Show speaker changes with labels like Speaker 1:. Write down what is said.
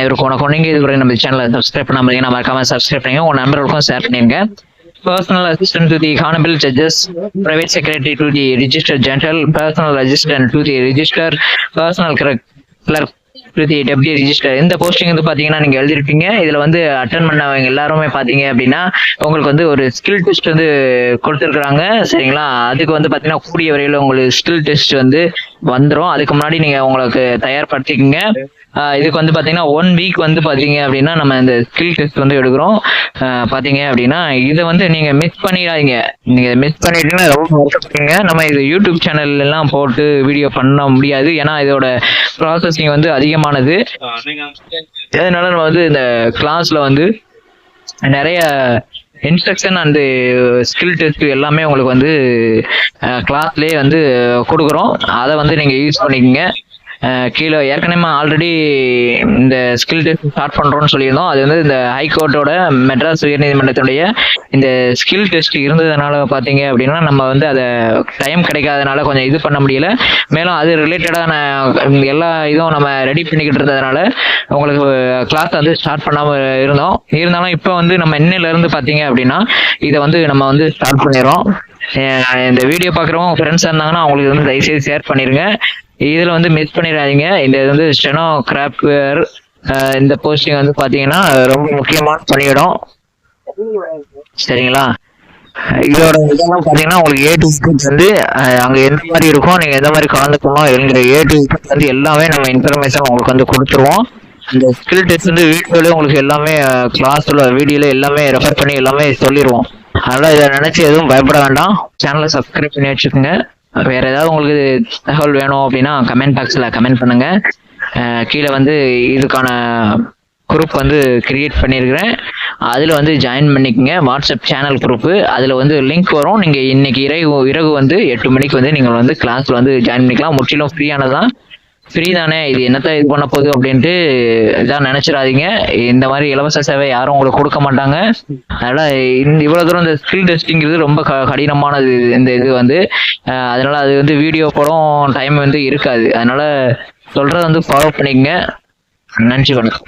Speaker 1: அனைவருக்கும் வணக்கம். நீங்க இதுவரை நம்ம சேனலை சப்ஸ்கிரைப் பண்ணாம மறக்காம சப்ஸ்கிரைப் பண்ணுங்க, உங்க நண்பர்களுக்கும் ஷேர் பண்ணிருங்க. Personal assistant to the honorable judges, private secretary to the register general, personal assistant to the register, personal clerk to the deputy register. இந்த போஸ்டிங் வந்து பாத்தீங்கன்னா நீங்க எழுதிருப்பீங்க. இதுல வந்து அட்டன் பண்ணவங்க எல்லாருமே பாத்தீங்க அப்படின்னா உங்களுக்கு வந்து ஒரு ஸ்கில் டெஸ்ட் வந்து கொடுத்துருக்காங்க. சரிங்களா? அதுக்கு வந்து பாத்தீங்கன்னா கூடிய வரையில உங்களுக்கு ஸ்கில் டெஸ்ட் வந்து வந்துடும். அதுக்கு முன்னாடி நீங்க உங்களுக்கு தயார்படுத்திக்கங்க. இதுக்கு வந்து பாத்தீங்கன்னா 1 வீக் வந்து பாத்தீங்க அப்படின்னா நம்ம இந்த ஸ்கில் டெஸ்ட் வந்து எடுக்கிறோம். பாத்தீங்க அப்படின்னா இதை வந்து நீங்க மிஸ் பண்ணிடாதீங்க. நீங்க மிஸ் பண்ணிட்டீங்கன்னா ரொம்ப வருத்தப்படுங்க. நம்ம இது யூடியூப் சேனல் எல்லாம் போட்டு வீடியோ பண்ண முடியாது, ஏன்னா இதோட ப்ராசஸிங் வந்து அதிகமானது. அதனால நம்ம வந்து இந்த கிளாஸ்ல வந்து நிறைய இன்ஸ்ட்ரக்ஷன் அண்ட் ஸ்கில் டெஸ்ட் எல்லாமே உங்களுக்கு வந்து கிளாஸ்லேயே வந்து கொடுக்குறோம். அதை வந்து நீங்க யூஸ் பண்ணிக்கோங்க. கீழே ஏற்கனவே ஆல்ரெடி இந்த ஸ்கில் டெஸ்ட் ஸ்டார்ட் பண்றோம்னு சொல்லியிருந்தோம். அது வந்து இந்த ஹைகோர்ட்டோட மெட்ராஸ் உயர்நீதிமன்றத்துடைய இந்த ஸ்கில் டெஸ்ட் இருந்ததுனால பார்த்தீங்க அப்படின்னா நம்ம வந்து அதை டைம் கிடைக்காதனால கொஞ்சம் இது பண்ண முடியல. மேலும் அது ரிலேட்டடான எல்லா இதுவும் நம்ம ரெடி பண்ணிக்கிட்டு இருந்ததுனால உங்களுக்கு கிளாஸ் வந்து ஸ்டார்ட் பண்ணாமல் இருந்தாலும் இப்போ வந்து நம்ம இன்னிலிருந்து பார்த்தீங்க அப்படின்னா இதை வந்து நம்ம வந்து ஸ்டார்ட் பண்ணிடுறோம். இந்த வீடியோ பார்க்குறவங்க ஃப்ரெண்ட்ஸாக இருந்தாங்கன்னா அவங்களுக்கு வந்து தயவுசெய்து ஷேர் பண்ணிடுங்க. இதில் வந்து மிஸ் பண்ணிடாதீங்க. இந்த இது வந்து ஸ்டெனோகிராஃபர் இந்த போஸ்டிங் வந்து பார்த்தீங்கன்னா ரொம்ப முக்கியமான பணியிடம். சரிங்களா? இதோட இதெல்லாம் பார்த்தீங்கன்னா உங்களுக்கு A to Z வந்து அங்கே எந்த மாதிரி இருக்கும், நீங்கள் எந்த மாதிரி கலந்துக்கணும் என்கிற A to Z வந்து எல்லாமே நம்ம இன்ஃபர்மேஷன் உங்களுக்கு வந்து கொடுத்துருவோம். இந்த ஸ்கில் டெஸ்ட் வந்து வீடியோலேயே உங்களுக்கு எல்லாமே கிளாஸில் வீடியோவில் எல்லாமே ரெஃபர் பண்ணி எல்லாமே சொல்லிடுவோம். அதனால் இதை நினச்சி எதுவும் பயப்பட வேண்டாம். சேனலை சப்ஸ்கிரைப் பண்ணி வச்சுக்கோங்க. வேற ஏதாவது உங்களுக்கு தகவல் வேணும் அப்படின்னா கமெண்ட் பாக்ஸ்ல கமெண்ட் பண்ணுங்க. கீழே வந்து இதுக்கான குரூப் வந்து கிரியேட் பண்ணியிருக்கிறேன், அதில் வந்து ஜாயின் பண்ணிக்கோங்க. வாட்ஸ்அப் சேனல் குரூப்பு, அதில் வந்து லிங்க் வரும். நீங்கள் இன்னைக்கு இரவு வந்து 8 மணிக்கு வந்து நீங்கள் வந்து கிளாஸில் வந்து ஜாயின் பண்ணிக்கலாம். முற்றிலும் ஃப்ரீயானதான். ஃப்ரீ தானே, இது என்னத்தான் இது பண்ண போகுது அப்படின்ட்டு இதான் நினைச்சிடாதீங்க. இந்த மாதிரி இலவச சேவை யாரும் உங்களுக்கு கொடுக்க மாட்டாங்க. அதனால இவ்வளவு தூரம் இந்த ஸ்கில் டெஸ்டிங்கிறது ரொம்ப கடினமானது இந்த இது வந்து. அதனால அது வந்து வீடியோ படம் டைம் வந்து இருக்காது. அதனால சொல்றதை வந்து ஃபாலோ பண்ணிக்கங்க. நன்றி, வணக்கம்.